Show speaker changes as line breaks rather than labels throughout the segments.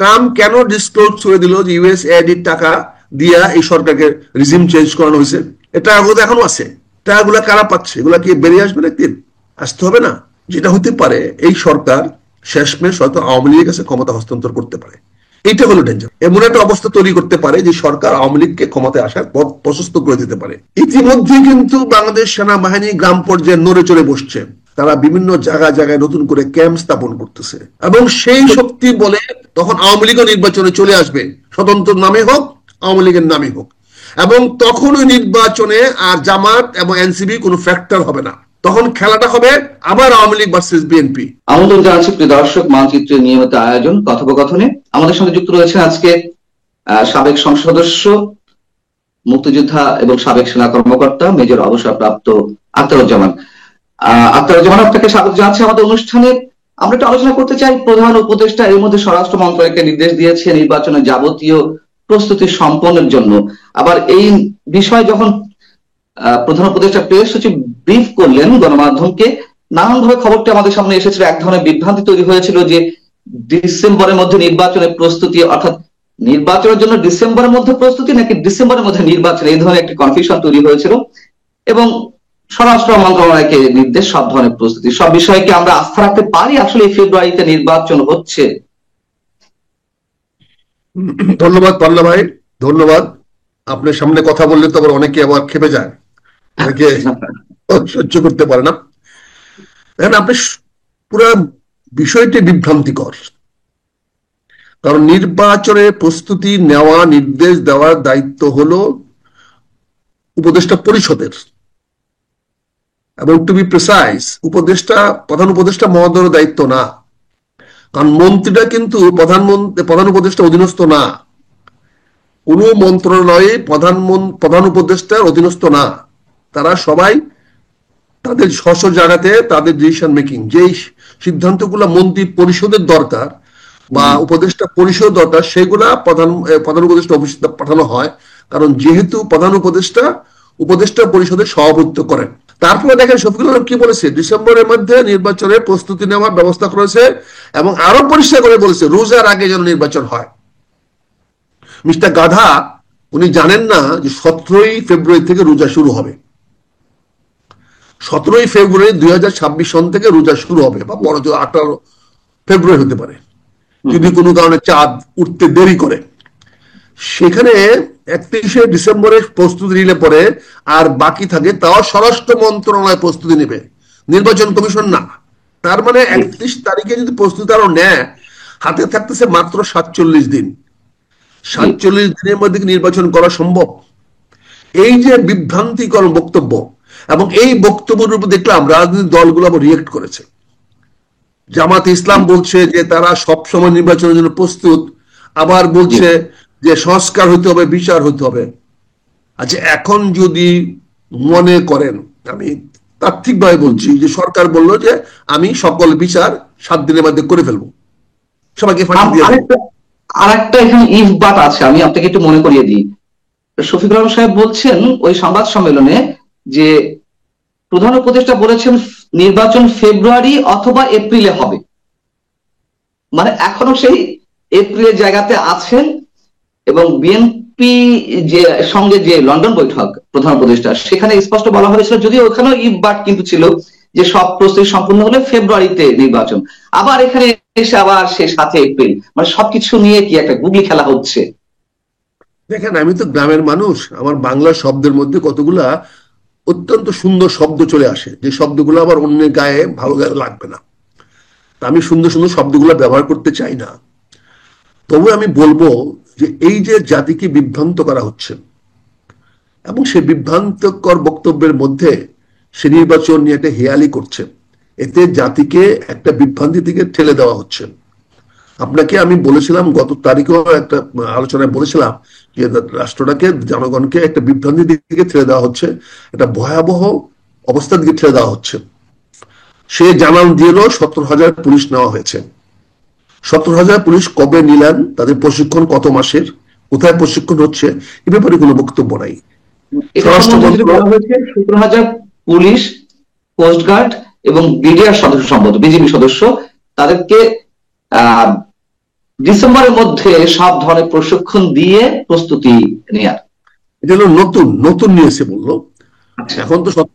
Trump কেন disclose করে দিল যে ইউএসএআইডির টাকা দিয়া এই সরকারকে রিজিম চেঞ্জ করানো হয়েছে? এটা টাকাগুলো এখনো আছে। টাকাগুলো কারা পাচ্ছে? এগুলা কি বেরিয়ে আসবে একদিন? আসতে হবে না? যেটা হতে পারে এই সরকার শেষমেশ হয়তো আওয়ামী লীগের কাছে ক্ষমতা হস্তান্তর করতে পারে। এইটা হলো ডেঞ্জার। এমন একটা অবস্থা তৈরি করতে পারে যে সরকার আওয়ামী লীগকে ক্ষমতায় আসার পথ প্রশস্ত করে দিতে পারে। ইতিমধ্যে কিন্তু বাংলাদেশ সেনাবাহিনী গ্রাম পর্যায়ে নড়ে চড়ে বসছে। তারা বিভিন্ন জায়গায় জায়গায় নতুন করে ক্যাম্প স্থাপন করতেছে এবং সেই শক্তি বলে তখন আওয়ামী লীগও নির্বাচনে চলে আসবে, স্বতন্ত্র নামে হোক, আওয়ামী লীগের নামে হোক, এবং তখন ওই নির্বাচনে আর জামাত এবং এনসিপি কোনো ফ্যাক্টর হবে না। তখন খেলাটা হবে আবার আওয়ামী লীগ ভার্সেস বিএনপি।
আমন্ত্রণ জানাচ্ছি প্রিয় দর্শক, মানচিত্রের নিয়মিত আয়োজন কথোপকথনে। আমাদের সঙ্গে যুক্ত রয়েছেন আজকে সাবেক সংসদ সদস্য, মুক্তিযোদ্ধা এবং সাবেক সেনা কর্মকর্তা মেজর অবসরপ্রাপ্ত আখতারুজ্জামান। আখতারুজ্জামান, আপনাকে স্বাগত জানাচ্ছি আমাদের অনুষ্ঠানে। আমরা একটু আলোচনা করতে চাই, প্রধান উপদেষ্টা এর মধ্যে স্বরাষ্ট্র মন্ত্রণালয়কে নির্দেশ দিয়েছে নির্বাচনের যাবতীয় প্রস্তুতি সম্পন্নের জন্য। আবার এই বিষয়ে যখন প্রধান উপদেষ্টা প্রেস সচিব ব্রিফ করলেন গণমাধ্যমকে, নানানভাবে খবরটি আমাদের সামনে এসেছিল। এক ধরনের বিভ্রান্তি তৈরি হয়েছিল যে ডিসেম্বরের মধ্যে নির্বাচনের প্রস্তুতি, অর্থাৎ নির্বাচনের জন্য ডিসেম্বরের মধ্যে প্রস্তুতি নাকি ডিসেম্বরের মধ্যে নির্বাচন, এই ধরনের একটি কনফিউশন তৈরি হয়েছিল। এবং স্বরাষ্ট্র মন্ত্রণালয়কে নির্দেশ সব ধরনের প্রস্তুতি। সব বিষয়ে কি আমরা আস্থা রাখতে পারি আসলে ফেব্রুয়ারিতে নির্বাচন হচ্ছে?
ধন্যবাদ পান্না ভাই, ধন্যবাদ। আপনার সামনে কথা বললে তো আবার অনেকে আবার খেপে যায়, অনেকে সহ্য করতে পারে না। দেখেন, আপনি পুরো বিষয়টি বিভ্রান্তিকর। কারণ নির্বাচনের প্রস্তুতি নেওয়া, নির্দেশ দেওয়ার দায়িত্ব হলো উপদেষ্টা পরিষদের, এবং টু বি প্রিসাইজ উপদেষ্টা, প্রধান উপদেষ্টা মহোদয়ের দায়িত্ব না। কারণ মন্ত্রীরা কিন্তু প্রধান উপদেষ্টা অধীনস্থ না। কোন মন্ত্রণালয়ে প্রধান উপদেষ্টার অধীনস্থ না। তারা সবাই তাদের স্ব জায়গাতে তাদের ডিসিশন মেকিং, যেই সিদ্ধান্তগুলো মন্ত্রী পরিষদের দরকার বা উপদেষ্টা পরিষদ দরকার, সেগুলা প্রধান উপদেষ্টা অফিসে পাঠানো হয়। কারণ যেহেতু প্রধান উপদেষ্টা পরিষদের সভাপতিত্ব করেন। তারপরে দেখেন শফিকুল আলম কি বলেছে, ডিসেম্বরের মধ্যে নির্বাচনের প্রস্তুতি নেওয়ার ব্যবস্থা করেছে এবং আরো পরিষ্কার করে বলেছে রোজার আগে যেন নির্বাচন হয়। মিস্টার গাধা উনি জানেন না যে 17ই ফেব্রুয়ারি থেকে রোজা শুরু হবে। 17ই ফেব্রুয়ারি 2026 সন থেকে রোজা শুরু হবে, বা বড় 18 ফেব্রুয়ারি হতে পারে যদি কোনো কারণে চাঁদ উঠতে দেরি করে। সেখানে 31শে ডিসেম্বরে প্রস্তুতি নিলে পরে আর বাকি থাকে, তাও স্বরাষ্ট্র মন্ত্রণালয় প্রস্তুতি নেবে, নির্বাচন কমিশন না। তার মানে 31 তারিখে যদি প্রস্তুতি আরো নেয়, হাতে থাকতেছে মাত্র 47 দিন। 47 দিনের মধ্যে নির্বাচন করা সম্ভব? এই যে বিভ্রান্তিকর বক্তব্য, এবং এই বক্তব্যের উপর দেখলাম রাজনৈতিক দলগুলো আবার রিয়েক্ট করেছে। জামাতে ইসলাম বলছে যে তারা সবসময় নির্বাচনের জন্য প্রস্তুত, আবার বলছে যে সংস্কার হইতে হবে, বিচার হইতে হবে। আচ্ছা, এখন যদি মনে করেন, আমি তাত্ত্বিকভাবে বলছি যে সরকার বললো যে আমি সকল বিচার 7 দিনের মধ্যে করে ফেলবো, সবাইকে ফাঁকি দিয়ে দেবো।
আরেকটা এখানে ইফ বাট আছে, আমি আপনাকে একটু মনে করিয়ে দিই। শফিকুল আলম সাহেব বলছেন ওই সংবাদ সম্মেলনে যে প্রধান উপদেষ্টা বলেছেন নির্বাচন ফেব্রুয়ারি অথবা এপ্রিলে হবে। মানে এখনো সেই এপ্রিলের জায়গাতে আছেন। এবং বিএনপি যে সঙ্গে যে লন্ডন বৈঠক প্রধান উপদেষ্টা, সেখানে স্পষ্ট বলা হয়েছিল, যদিও ওখানেও ইফ বাট কিন্তু ছিল, যে সব প্রস্তুতি সম্পূর্ণ হলে ফেব্রুয়ারিতে নির্বাচন। আবার এখানে এসে আবার সে 7 এপ্রিল, মানে সবকিছু নিয়ে কি একটা গুগলি খেলা হচ্ছে।
দেখেন, আমি তো গ্রামের মানুষ, আমার বাংলা শব্দের মধ্যে কতগুলা অত্যন্ত সুন্দর শব্দ চলে আসে, যে শব্দগুলো আবার অন্যের গায়ে ভালো লাগবে না। আমি সুন্দর সুন্দর শব্দগুলো ব্যবহার করতে চাই না। তবে আমি বলবো যে এই যে জাতিকে বিভ্রান্ত করা হচ্ছে, এবং সে বিভ্রান্তকর বক্তব্যের মধ্যে সে নির্বাচন নিয়ে একটা হেয়ালি করছে, এতে জাতিকে একটা বিভ্রান্তি থেকে ঠেলে দেওয়া হচ্ছে। আপনাকে আমি বলেছিলাম, গত তারিখেও একটা আলোচনায় বলেছিলাম যে রাষ্ট্রটাকে, জনগণকে একটা বিভ্রান্তির দিকে ঠেলে দেওয়া হচ্ছে, একটা ভয়াবহ অবস্থার দিকে ঠেলে দেওয়া হচ্ছে। সে জানান দিল 17,000 পুলিশ নেওয়া হয়েছে। 17,000 পুলিশ কবে নিলেন, তাদের প্রশিক্ষণ কত মাসের, কোথায় প্রশিক্ষণ হচ্ছে, এ ব্যাপারে কোনো বক্তব্য নাই।
17,000 পুলিশ, কোস্টগার্ড এবং বিডিআর সদস্য, সম্ভবত বিজিবি সদস্য, তাদেরকে ডিসেম্বরের মধ্যে সব ধরনের প্রশিক্ষণ দিয়ে প্রস্তুতি নেয়ার।
এটা হলো নতুন নতুন নিয়েছে বললো।
আচ্ছা।
এখন তো সব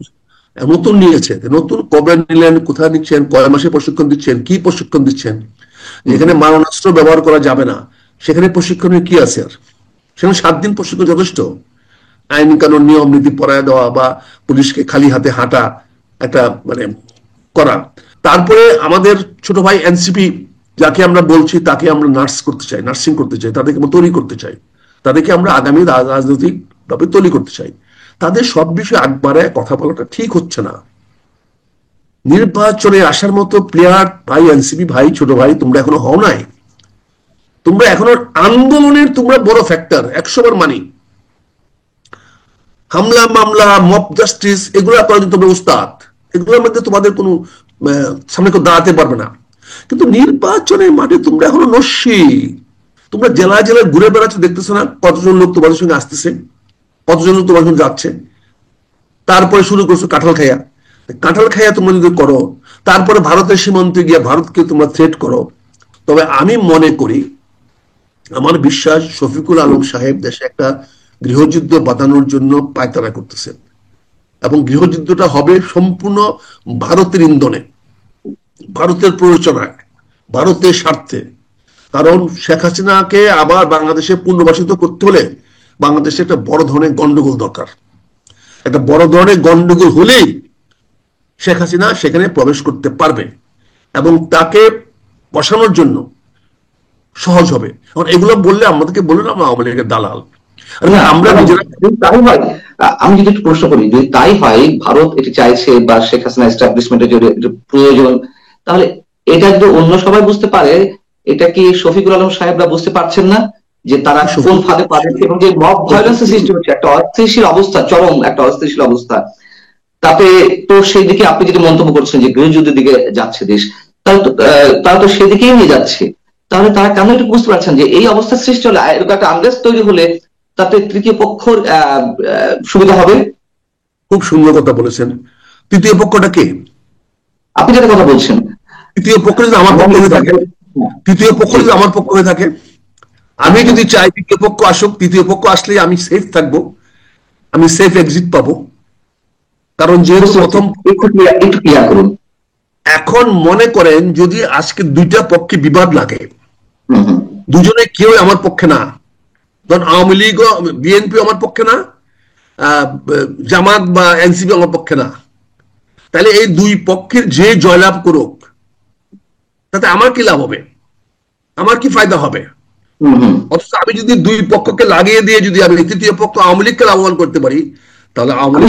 নতুন নিয়েছে, নতুন কবে নিলেন, কোথায় নিচ্ছেন, কয় মাসে প্রশিক্ষণ দিচ্ছেন, কি প্রশিক্ষণ দিচ্ছেন? যেখানে মারণাস্ত্র ব্যবহার করা যাবে না সেখানে প্রশিক্ষণের কি আছে? আর সেখানে 7 দিন প্রশিক্ষণ যথেষ্ট। আইন কানুন নিয়ম নীতি পড়ায় দেওয়া বা পুলিশকে খালি হাতে হাঁটা একটা মানে করা। তারপরে আমাদের ছোট ভাই এনসিপি যাকে আমরা বলছি তাকে আমরা নার্স করতে চাই, নার্সিং করতে চাই, তাদেরকে আমরা তৈরি করতে চাই, তাদেরকে আমরা আগামী রাজনৈতিক ভাবে তৈরি করতে চাই। তাদের সব বিষয়ে একবারে কথা বলাটা ঠিক হচ্ছে না। নির্বাচনে আসার মতো প্লেয়ার ভাই এনসিপি ভাই, ছোট ভাই, তোমরা এখনো হও নাই। তোমরা এখনো আন্দোলনের তোমরা বড় ফ্যাক্টর, 100 বার মানি। হামলা মামলা মব জাস্টিস এগুলো করার তোমরা উস্তাদ, এগুলোর মধ্যে তোমাদের কোনো সামনে কেউ দাঁড়াতে পারবে না। কিন্তু নির্বাচনের মাঠে তোমরা এখনো নস্যি। তোমরা জেলায় জেলায় ঘুরে বেড়াচ্ছ, দেখতেছো না কতজন লোক তোমাদের সঙ্গে আসতেছে, কতজন লোক তোমার সঙ্গে যাচ্ছে। তারপরে শুরু করছো কাঁঠাল খাইয়া। কাঁঠাল খাইয়া তোমরা যদি করো, তারপরে ভারতের সীমান্তে গিয়ে ভারতকে তোমরা থ্রেট করো, তবে আমি মনে করি, আমার বিশ্বাস শফিকুল আলম সাহেব দেশে একটা গৃহযুদ্ধ বাঁধানোর জন্য পায়তারা করতেছেন, এবং গৃহযুদ্ধটা হবে সম্পূর্ণ ভারতের ইন্ধনে, ভারতের প্ররোচনায়, ভারতের স্বার্থে। কারণ শেখ হাসিনাকে আবার বাংলাদেশে পুনর্বাসিত করতে হলে বাংলাদেশে একটা বড় ধরনের গন্ডগোল দরকার। একটা বড় ধরনের গন্ডগোল হলেই শেখ হাসিনা সেখানে প্রবেশ করতে পারবে এবং তাকে বসানোর জন্য সহজ হবে। এখন এগুলো বললে আমাদেরকে বললেন আমরা আওয়ামী লীগের দালাল। আমরা নিজেরা
তাই হয়। আমি যদি একটু প্রশ্ন করি, যদি তাই হয়, ভারত এটি চাইছে বা শেখ হাসিনা এস্টাবলিশমেন্টের জন্য প্রয়োজন, তাহলে এটা যদি অন্য সবাই বুঝতে পারে, এটা কি শফিকুল আলম সাহেবরা বুঝতে পারছেন না যে তারা কোন ফাঁদে পাচ্ছে এবং যে মব ভায়োলেন্সের সৃষ্টি হচ্ছে, একটা অস্থিতিশীল অবস্থা, চরম একটা অস্থিতিশীল অবস্থা, তাতে তো সেই দিকে আপনি যেটা মন্তব্য করছেন যে গৃহযুদ্ধের দিকে যাচ্ছে দেশ, তারা তো সেদিকেই নিয়ে যাচ্ছে। তাহলে তারা কেন এটা বুঝতে পারছেন যে এই অবস্থা সৃষ্টি হলে, এরকম একটা আনরেস্ট তৈরি হলে তাতে তৃতীয় পক্ষর সুবিধা হবে?
খুব সুন্দর কথা বলেছেন। তৃতীয় পক্ষটা কে?
আপনি যেটা কথা বলছেন,
তৃতীয় পক্ষ যদি আমার পক্ষ হয়ে থাকে, তৃতীয় পক্ষ যদি আমার পক্ষ হয়ে থাকে, আমি যদি চাই তৃতীয় পক্ষ আসুক, তৃতীয় পক্ষ আসলে আমি সেফ থাকবো, আমি সেফ এক্সিট পাবো। কারণ যেহেতু প্রথম,
একটু ক্লিয়ার করুন।
এখন মনে করেন যদি আজকে দুইটা পক্ষে বিবাদ লাগে, দুজনে কেউ আমার পক্ষে না, ধরুন আওয়ামী লীগ বিএনপি আমার পক্ষে না, জামাত বা এনসিপি আমার পক্ষে না, তাহলে এই দুই পক্ষের যে জয়লাভ করুক তাতে আমার কি লাভ হবে, আমার কি ফায়দা হবে? অথচ আমি যদি দুই পক্ষকে লাগিয়ে দিয়ে যদি আমি তৃতীয় পক্ষ আওয়ামী লীগকে লাভবান করতে পারি, তাহলে আওয়ামী লীগ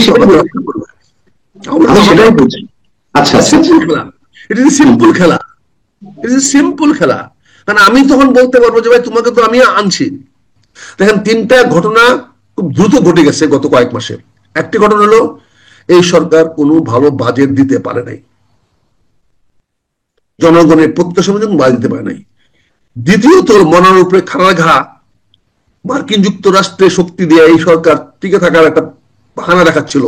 সিম্পল খেলা, সিম্পল খেলা। কারণ আমি তখন বলতে পারবো যে ভাই তোমাকে তো আমি আনছি। দেখেন 3টা ঘটনা খুব দ্রুত ঘটে গেছে গত কয়েক মাসে। একটি ঘটনা হলো এই সরকার কোনো ভালো বাজেট দিতে পারে নাই, জনগণের প্রত্যাশা মতো বাজেট দিতে পারে নাই। দ্বিতীয়ত মনের উপরে খাড়া ঘা, মার্কিন যুক্তরাষ্ট্রে শক্তি দিয়ে এই সরকার টিকে থাকার একটা বাহানা দেখাচ্ছিল।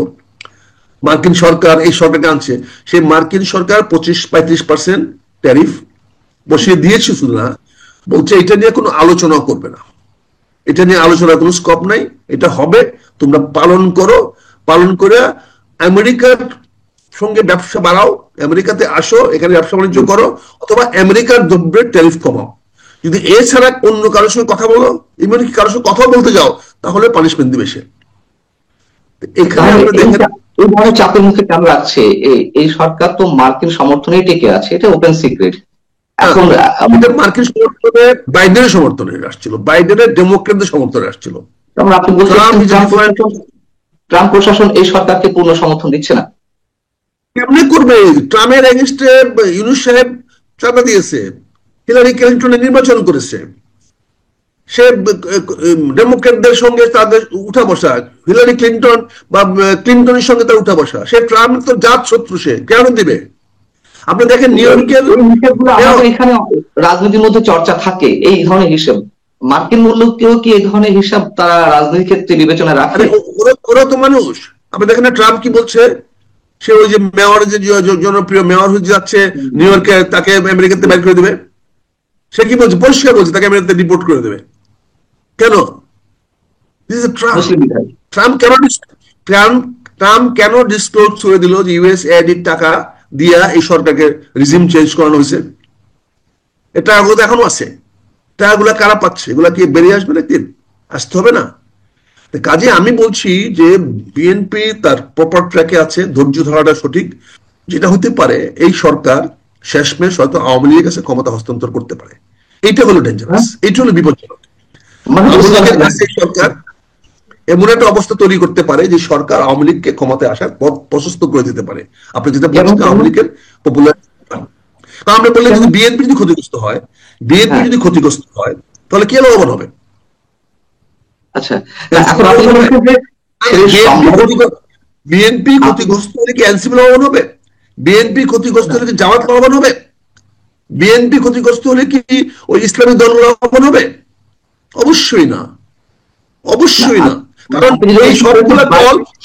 মার্কিন সরকার এই সরকারকে আনছে, সেই মার্কিন সরকার 25-35% ট্যারিফ বসিয়ে দিয়েছে, শুধু না বলছে এটা নিয়ে কোনো আলোচনা করবে না, এটা নিয়ে আলোচনার কোনো স্কোপ নাই, এটা হবে, তোমরা পালন করো, পালন করে আমেরিকার সঙ্গে ব্যবসা বাড়াও, আমেরিকাতে আসো, এখানে ব্যবসা বাণিজ্য করো, অথবা আমেরিকার দ্রব্যের ট্যারিফ কমাও। যদি এছাড়া অন্য কারোর সঙ্গে কথা বলো, এমনকি কারোর সঙ্গে কথা বলতে যাও, তাহলে পানিশমেন্ট দিবে সে। এখানে আমরা দেখেন
এই ধরনের চাপের মুখে কেন রাখছে এই সরকার? তো মার্কিন সমর্থনেই টিকে আছে, এটা ওপেন সিক্রেট। এখন
মার্কিন সমর্থনে বাইডেনের সমর্থনে আসছিল, বাইডেনের ডেমোক্রেটদের সমর্থনে আসছিল।
আপনি বলছেন ট্রাম্প প্রশাসন এই সরকারকে পূর্ণ সমর্থন দিচ্ছে না?
কেমনে করবে? ট্রাম্পের এগেইনস্টে ইউনূস সাহেব চাঁদা দিয়েছে, হিলারি ক্লিন্টনের নির্বাচন করেছে, সে ডেমোক্রেটদের সঙ্গে তাদের উঠা বসা, হিলারি ক্লিন্টন বা ক্লিন্টনের সঙ্গে তার উঠা বসা। সে ট্রাম্প তো জাত শত্রু, সে কেন দিবে? আপনি দেখেন নিউ ইয়র্কের
এখানে রাজনীতির মধ্যে চর্চা থাকে এই ধরনের হিসেব। মার্কিন মূল্যকেও কি এই ধরনের হিসাব তারা রাজনীতির ক্ষেত্রে বিবেচনা রাখে?
ওরা তো মানুষ। আপনি দেখেন না ট্রাম্প কি বলছে, সে ওই যে মেয়র, যে জনপ্রিয় মেয়র হয়ে যাচ্ছে নিউ ইয়র্কে, তাকে আমেরিকাতে বাইর করে দিবে। সে কি বলছে? পরিষ্কার বলছে তাকে আমেরিকাতে ডিপোর্ট করে দেবে। কেন? This is Trump.
মুসলিম বিধায়।
ট্রাম্প কেন ট্রাম্প ট্রাম্প কেন ডিসক্লোজ করে দিল যে ইউএসএআইডির টাকা দিয়া এই সরকারকে রিজিম চেঞ্জ করানো হয়েছে? এটা এখনো আছে। টাকাগুলা কারা পাচ্ছে? এগুলা কি বেরিয়ে আসবে নাকি? আসতে হবে না? কাজে আমি বলছি যে বিএনপি তার প্রপার ট্র্যাকে আছে, ধৈর্য ধরাটা সঠিক। যেটা হতে পারে এই সরকার শেষমেশ হয়তো আওয়ামী লীগের কাছে ক্ষমতা হস্তান্তর করতে পারে। এইটা হলো ডেঞ্জারাস, এইটা হলো বিপজ্জনক।
মানে
আওয়ামী লীগের
বুঝলাম
কাছে সরকার এমন একটা অবস্থা তৈরি করতে পারে যে সরকার আওয়ামী লীগকে ক্ষমতায় আসার পথ প্রশস্ত করে দিতে পারে। আপনি যেটা বলছেন আওয়ামী লীগের পপুলার, কারণ আপনি বললেন যদি বিএনপি যদি ক্ষতিগ্রস্ত হয়, বিএনপি
হ্যাঁ,
যদি ক্ষতিগ্রস্ত হয় তাহলে কে লাভবান হবে?
আচ্ছা। না, এখন আপনি বলছেন যে সে সম্ভবত
বিএনপি ক্ষতিগ্রস্ত হলে কি এনসিপি লাভবান হবে? বিএনপি ক্ষতিগ্রস্ত হলে কি জামাত লাভবান হবে? বিএনপি ক্ষতিগ্রস্ত হলে কি ওই ইসলামী দল লাভবান হবে? অবশ্যই না,
না,
অবশ্যই না। কারণ
আপনি যদি
এই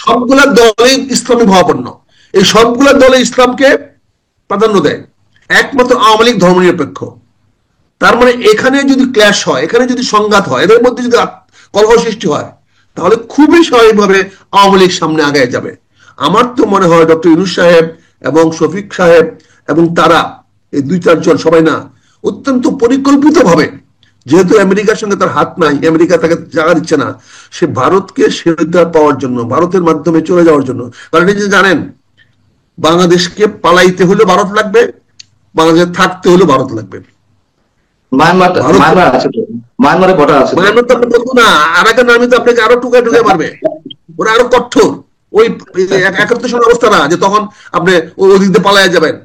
সবগুলা দলে ইসলামী ভাবাপন্ন, এই সবগুলা দলে ইসলামকে প্রাধান্য দেয়। একমাত্র আওয়ামী লীগ ধর্মনিরপেক্ষ। তার মানে এখানে যদি ক্ল্যাশ হয়, এখানে যদি সংঘাত হয়, এদের মধ্যে যদি কলহ সৃষ্টি হয়, তাহলে খুবই স্বাভাবিকভাবে আওয়ামী লীগ সামনে আগায় যাবে। আমার তো মনে হয় ডক্টর ইউনূস সাহেব এবং শফিক সাহেব এবং তারা এই 2-4 জন সবাই না, অত্যন্ত পরিকল্পিত ভাবে, যেহেতু আমেরিকার সঙ্গে তার হাত নাই, আমেরিকা তাকে জায়গা দিচ্ছে না, সে ভারতকে শেল্টার পাওয়ার জন্য, ভারতের মাধ্যমে চলে যাওয়ার জন্য। কারণ এই যে জানেন, বাংলাদেশকে পালাইতে হলে ভারত লাগবে, বাংলাদেশে থাকতে হলে ভারত লাগবে।
মায়ানমার আছে তো, মায়ানমারে বর্ডার আছে তো।
মায়ানমার তো আপনি বলবো না, আরাকান আর্মি তো আপনাকে আরো টুকায় টুকায় মারবে। ওরা আরো কঠোর। ওই 71 সালের অবস্থা না যে তখন আপনি ওদিক দিয়ে পালায় যাবেন।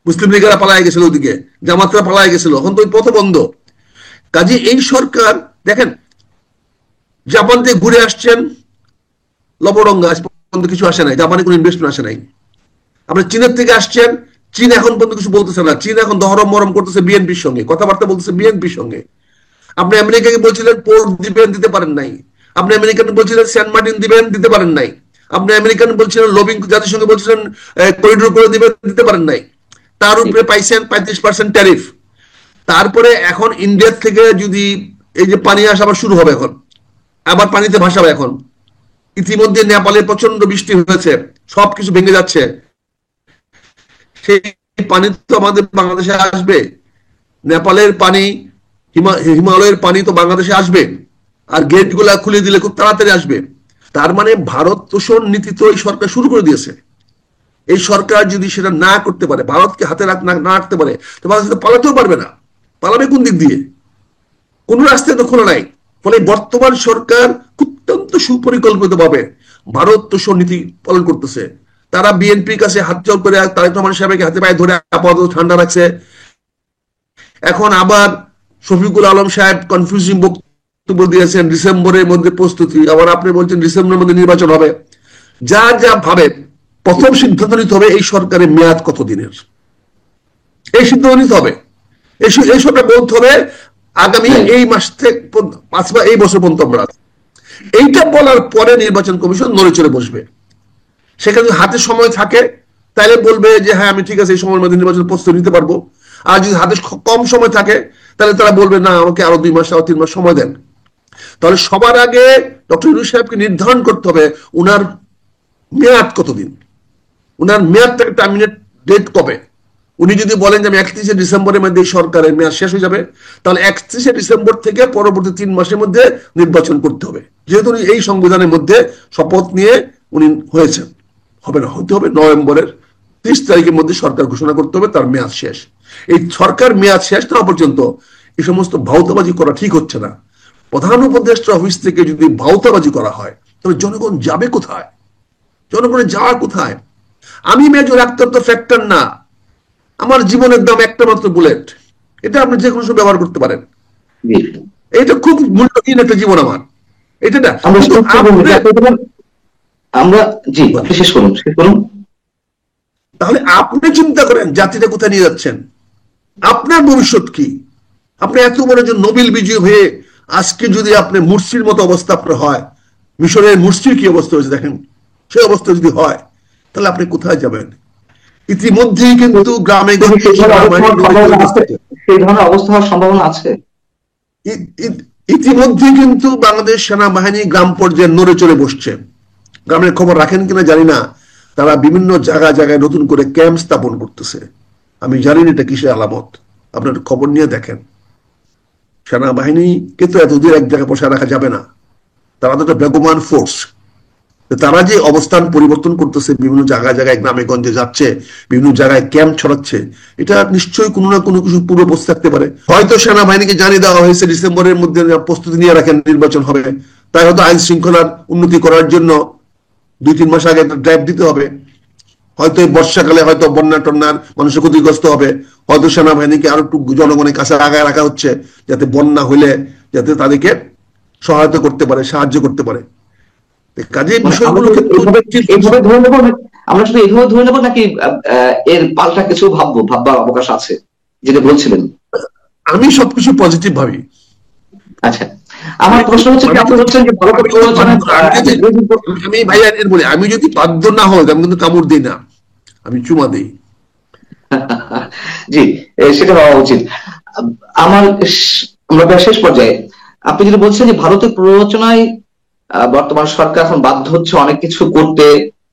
মুসলিম লীগেরা পালায় গেছিল ওদিকে, জামাতরা পালায় গেছিল, এখন তো ওই পথ বন্ধ। কাজে এই সরকার দেখেন, জাপান থেকে ঘুরে আসছেন লবডঙ্গা, আজ পর্যন্ত কিছু আসে নাই, জাপানে কোনো ইনভেস্টমেন্ট আসে নাই। আপনি চীনের থেকে আসছেন, চীন এখন পর্যন্ত কিছু বলতেছে না। চীন এখন দহরম মরম করতেছে বিএনপির সঙ্গে, কথাবার্তা বলতেছে বিএনপির সঙ্গে। আপনি আমেরিকাকে বলছিলেন পোর্ট দিবেন, দিতে পারেন নাই। আপনি আমেরিকান বলছিলেন সেন্ট মার্টিন দিবেন, দিতে পারেন নাই। আপনি আমেরিকান বলছিলেন লবিং জাতিসংঘে বলছিলেন করিডোর করে দিবেন, দিতে পারেন নাই। তার উপরে পাইছেন 35% ট্যারিফ। তারপরে এখন ইন্ডিয়া থেকে যদি এই যে পানি আসা আবার শুরু হবে, এখন আবার পানিতে ভাসাবে। এখন ইতিমধ্যে নেপালে প্রচন্ড বৃষ্টি হয়েছে, সবকিছু ভেঙে যাচ্ছে। সেই পানি তো আমাদের বাংলাদেশে আসবে। নেপালের পানি, হিমালয়ের পানি তো বাংলাদেশে আসবে, আর গেট গুলা খুলে দিলে খুব তাড়াতাড়ি আসবে। তার মানে ভারত তোষণ নীতি তো এই সরকার শুরু করে দিয়েছে। এই সরকার যদি সেটা না করতে পারে, ভারতকে হাতে না রাখতে পারে, তো বাংলাদেশ পালাতেও পারবে না। পালাবে কোন দিক দিয়ে? কোন রাস্তায় তো খোলা নাই। ফলে বর্তমান সরকার অত্যন্ত সুপরিকল্পিত ভাবে ভারত তোষণ নীতি পালন করতেছে। তারা বিএনপির কাছে হাত জোর করে তারেক রহমান সাহেবকে হাতে পায়ে ধরে আপাতত ঠান্ডা রাখছে। এখন আবার শফিকুল আলম সাহেব কনফিউজিং বক্তব্য দিয়েছেন, ডিসেম্বরের মধ্যে প্রস্তুতি। আবার আপনি বলছেন ডিসেম্বরের মধ্যে নির্বাচন হবে। যা যা ভাবে, প্রথম সিদ্ধান্ত নিতে হবে এই সরকারের মেয়াদ কত দিনের, এই সিদ্ধান্ত নিতে হবে। এই সরকার বলতে হবে আগামী এই মাস থেকে 5 বা এই বছর পর্যন্ত আমরা, এইটা বলার পরে নির্বাচন কমিশন নড়ে চড়ে বসবে। সেখানে যদি হাতে সময় থাকে তাহলে বলবে যে হ্যাঁ আমি ঠিক আছে এই সময়ের মধ্যে নির্বাচন প্রস্তুতি নিতে পারবো। আর যদি হাতে কম সময় থাকে তাহলে তারা বলবে না আমাকে আরো 2 মাস আরো 3 মাস সময় দেন। তাহলে সবার আগে ডক্টর ইউনূস সাহেবকে নির্ধারণ করতে হবে উনার মেয়াদ কতদিন, উনার মেয়াদটাকে টার্মিনেট ডেট কবে। উনি যদি বলেন যে আমি 31শে ডিসেম্বরের মধ্যে সরকারের মেয়াদ শেষ হয়ে যাবে, তাহলে 31শে ডিসেম্বর থেকে পরবর্তী 3 মাসের মধ্যে নির্বাচন করতে হবে। যেহেতু উনি এই সংবিধানের মধ্যে শপথ নিয়ে উনি হয়েছেন, হবে না, হতে হবে নভেম্বরের 30 তারিখের মধ্যে সরকার ঘোষণা করতে হবে তার মেয়াদ শেষ। এই সরকার মেয়াদ শেষ না পর্যন্ত এই সমস্ত ভাউতাবাজি করা ঠিক হচ্ছে না। প্রধান উপদেষ্টা অফিস থেকে যদি ভাউতাবাজি করা হয় তাহলে জনগণ যাবে কোথায়? জনগণের যাওয়ার কোথায়? আমি মেজর আক্তার তো ফ্যাক্টর না, আমার জীবনের দাম একটা মাত্র বুলেট, এটা আপনি যে কোনো সময় ব্যবহার করতে পারেন। এটা খুব মূল্যহীন একটা জীবন আমার, এটা না।
আমরা জি শেষ করুন, শেষ করুন।
তাহলে আপনি চিন্তা করেন জাতিটা কোথায় নিয়ে যাচ্ছেন, আপনার ভবিষ্যৎ কি? আপনি এত বড় যে নোবেল বিজয়ী হয়ে আজকে যদি আপনি মুরসির মতো অবস্থা আপনার হয়, মিশরের মুরসির কি অবস্থা হয়েছে দেখেন, সে অবস্থা যদি হয় তাহলে আপনি কোথায় যাবেন? ইতিমধ্যেই কিন্তু গ্রামে
সেই ধরনের অবস্থা হওয়ার সম্ভাবনা আছে।
ইতিমধ্যে কিন্তু বাংলাদেশ সেনাবাহিনী গ্রাম পর্যায়ে নড়ে চড়ে বসছে। গ্রামের খবর রাখেন কিনা জানি না, তারা বিভিন্ন জায়গায় জায়গায় নতুন করে ক্যাম্প স্থাপন করতেছে। আমি জানি না এটা কিসের আলামত, আপনার খবর নিয়ে দেখেন। সেনাবাহিনীকে তো এতদিন এক জায়গায় বসে রাখা যাবে না, তারা তো একটা বেগমান ফোর্স। তারা যে অবস্থান পরিবর্তন করতেছে, বিভিন্ন জায়গায় জায়গায় গ্রামে গঞ্জে যাচ্ছে, বিভিন্ন জায়গায় ক্যাম্প ছড়াচ্ছে, এটা নিশ্চয়ই কোনো না কোনো কিছু পূর্বপোষ থাকতে পারে। হয়তো সেনাবাহিনীকে জানিয়ে দেওয়া হয়েছে ডিসেম্বরের মধ্যে প্রস্তুতি নিয়ে রাখেন, নির্বাচন হবে, তাই হয়তো আইন শৃঙ্খলার উন্নতি করার জন্য 2-3 মাস আগে একটা ড্রাইভ দিতে হবে। হয়তো এই বর্ষাকালে হয়তো বন্যা টন্যার মানুষের ক্ষতিগ্রস্ত হবে, হয়তো সেনাবাহিনীকে আরো একটু জনগণের কাছে আগায় রাখা হচ্ছে, যাতে বন্যা হলে যাতে তাদেরকে সহায়তা করতে পারে, সাহায্য করতে পারে। কাজে বিষয়গুলো
এইভাবে ধরে নেবো, আমরা শুধু এইভাবে ধরে নেবো নাকি এর পাল্টা কিছু ভাববার অবকাশ আছে যেটা বলছিলেন?
আমি সবকিছু পজিটিভ ভাবি।
আচ্ছা, আমার প্রশ্ন হচ্ছে আপনি বলছেন যে
আমি ভাইয়া বলি, আমি যদি বাধ্য না হই আমি কিন্তু কামড় দিই না, আমি চুমা দিই।
জি, সেটা হওয়া উচিত। আমার আমরা শেষ পর্যায়ে, আপনি যদি বলছেন যে ভারতের প্ররোচনায় বর্তমান সরকার এখন বাধ্য হচ্ছে অনেক কিছু করতে,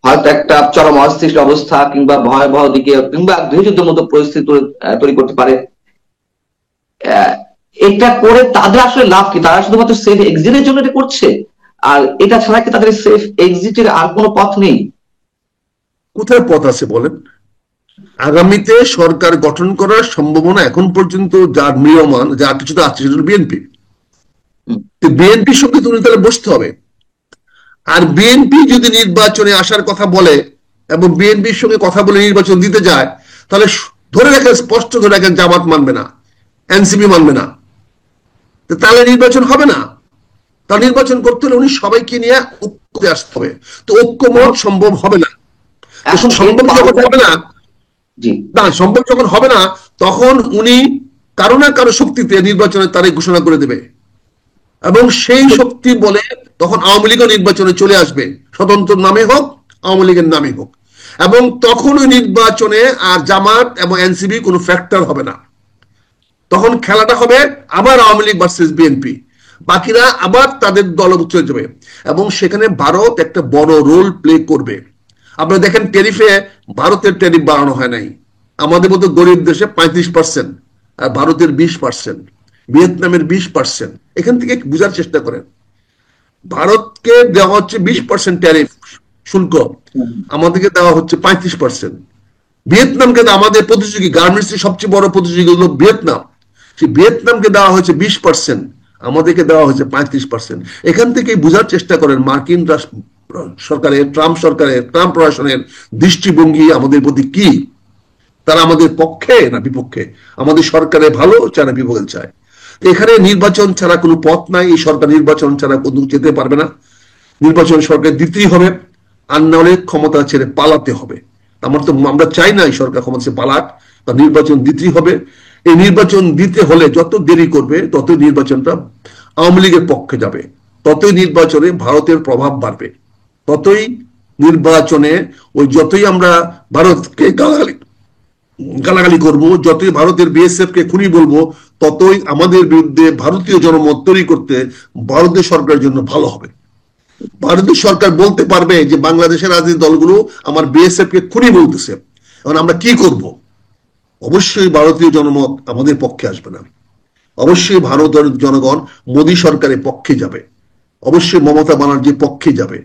হয়তো একটা চরম অস্থিতিশীল অবস্থা কিংবা ভয়াবহ দিকে কিংবা গৃহযুদ্ধের মতো পরিস্থিতি তৈরি করতে পারে, এটা করে তাদের আসলে লাভ কি? তারা শুধুমাত্র সেফ এক্সিটের জন্য এটা করছে, আর এটা ছাড়া কি তাদের সেফ এক্সিটের আর কোনো পথ নেই?
কোথায় পথ আছে বলেন? আগামীতে সরকার গঠন করার সম্ভাবনা এখন পর্যন্ত যা ম্রিয়মান, যা কিছুটা আছে সেটা বিএনপি। বিএনপির সঙ্গে তুমি তাহলে বসতে হবে। আর বিএনপি যদি নির্বাচনে আসার কথা বলে এবং বিএনপির সঙ্গে কথা বলে নির্বাচন দিতে যায়, তাহলে ধরে রাখেন, স্পষ্ট ধরে রাখেন, জামাত মানবে না, এনসিপি মানবে না, তাহলে নির্বাচন হবে না। তার নির্বাচন করতে হলে উনি সবাইকে নিয়ে ঐক্যে আসতে হবে। তো ঐক্যমত সম্ভব হবে না। সম্ভব যখন হবে না, সম্ভব যখন হবে না, তখন উনি কারো না কারো শক্তিতে নির্বাচনের তারিখ ঘোষণা করে দেবে, এবং সেই শক্তি বলে তখন আওয়ামী লীগও নির্বাচনে চলে আসবে, স্বতন্ত্র নামে হোক, আওয়ামী লীগের নামে হোক, এবং তখন ওই নির্বাচনে আর জামাত এবং এনসিপি কোনো ফ্যাক্টর হবে না। তখন খেলাটা হবে আবার আওয়ামী লীগ ভার্সেস বিএনপি, বাকিরা আবার তাদের দলভুক্ত হয়ে যাবে, এবং সেখানে ভারত একটা বড় রোল প্লে করবে। আপনারা দেখেন, ট্যারিফে ভারতের ট্যারিফ বাড়ানো হয় নাই, আমাদের মতো গরিব দেশে 35%, আর ভারতের 20%, ভিয়েতনামের 20%। এখান থেকে বুঝার চেষ্টা করেন, ভারতকে দেওয়া হচ্ছে 20% ট্যারিফ শুল্ক, আমাদেরকে দেওয়া হচ্ছে 35%। ভিয়েতনামকে, আমাদের প্রতিযোগী গার্মেন্টসের সবচেয়ে বড় প্রতিযোগী হলো ভিয়েতনাম, সেই ভিয়েতনামকে দেওয়া হয়েছে 20%, আমাদেরকে দেওয়া হয়েছে 35%। এখান থেকে বুঝার চেষ্টা করেন মার্কিন সরকারের, ট্রাম্প সরকারের, ট্রাম্প প্রশাসনের দৃষ্টিভঙ্গি আমাদের প্রতি কি। তারা আমাদের পক্ষে না বিপক্ষে, আমাদের সরকারে ভালো চায় না বিপক্ষে চায়। এখানে নির্বাচন ছাড়া কোনো পথ নাই, এই সরকার নির্বাচন ছাড়া কোথাও যেতে পারবে না। নির্বাচন সরকার দিতেই হবে, আর না হলে ক্ষমতা ছেড়ে পালাতে হবে। আমরা চাই না এই সরকার ক্ষমতা ছেড়ে পালাক, তা নির্বাচন দিতেই হবে। এই নির্বাচন দিতে হলে যত দেরি করবে ততই নির্বাচনটা আওয়ামী লীগের পক্ষে যাবে, ততই নির্বাচনে ভারতের প্রভাব বাড়বে, ততই নির্বাচনে যতই আমরা ভারতকে গালাগালি করবো, যতই ভারতের বিএসএফ কে খুনি বলবো, ততই আমাদের বিরুদ্ধে ভারতীয় জনমত তৈরি করতে ভারতীয় সরকারের জন্য ভালো হবে। ভারতীয় সরকার বলতে পারবে যে বাংলাদেশের রাজনৈতিক দলগুলো আমার বিএসএফ কে খুনি বলতেছে, এখন আমরা কি করব? অবশ্যই ভারতীয় জনমত আমাদের পক্ষে আসবে না, অবশ্যই ভারতের জনগণ মোদী সরকারের পক্ষে যাবে, অবশ্যই মমতা ব্যানার্জির পক্ষে যাবে।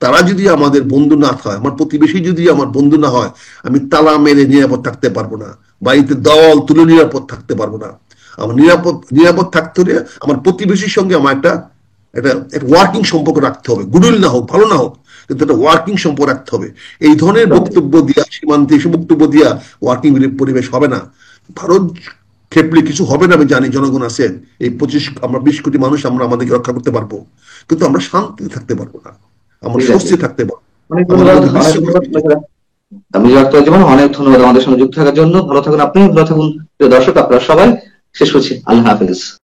তারা যদি আমাদের বন্ধু না হয়, আমার প্রতিবেশী যদি আমার বন্ধু না হয়, আমি তালা মেরে নিরাপদ থাকতে পারবো না, বাড়িতে দেওয়াল তুলে নিরাপদ থাকতে পারবো না। আমার নিরাপদ থাকতে হলে আমার প্রতিবেশীর সঙ্গে আমার একটা ওয়ার্কিং সম্পর্ক রাখতে হবে, গুডউইল না হোক, ভালো না হোক, কিন্তু একটা ওয়ার্কিং সম্পর্ক রাখতে হবে। এই ধরনের বক্তব্য দিয়া, সীমান্তে এসে বক্তব্য দিয়া ওয়ার্কিং পরিবেশ হবে না। ভারত খেপলে কিছু হবে না, আমি জানি, জনগণ আছে, এই 20 কোটি মানুষ আমরা আমাদেরকে রক্ষা করতে পারবো, কিন্তু আমরা শান্তিতে থাকতে পারবো না, আমরা স্বস্তি থাকতে পারবো।
অনেক ধন্যবাদ আমাদের সঙ্গে যুক্ত থাকার জন্য। ভালো থাকুন আপনি, ভালো থাকুন প্রিয় দর্শক, আপনারা সবাই। শেষ করছি, আল্লাহ হাফেজ।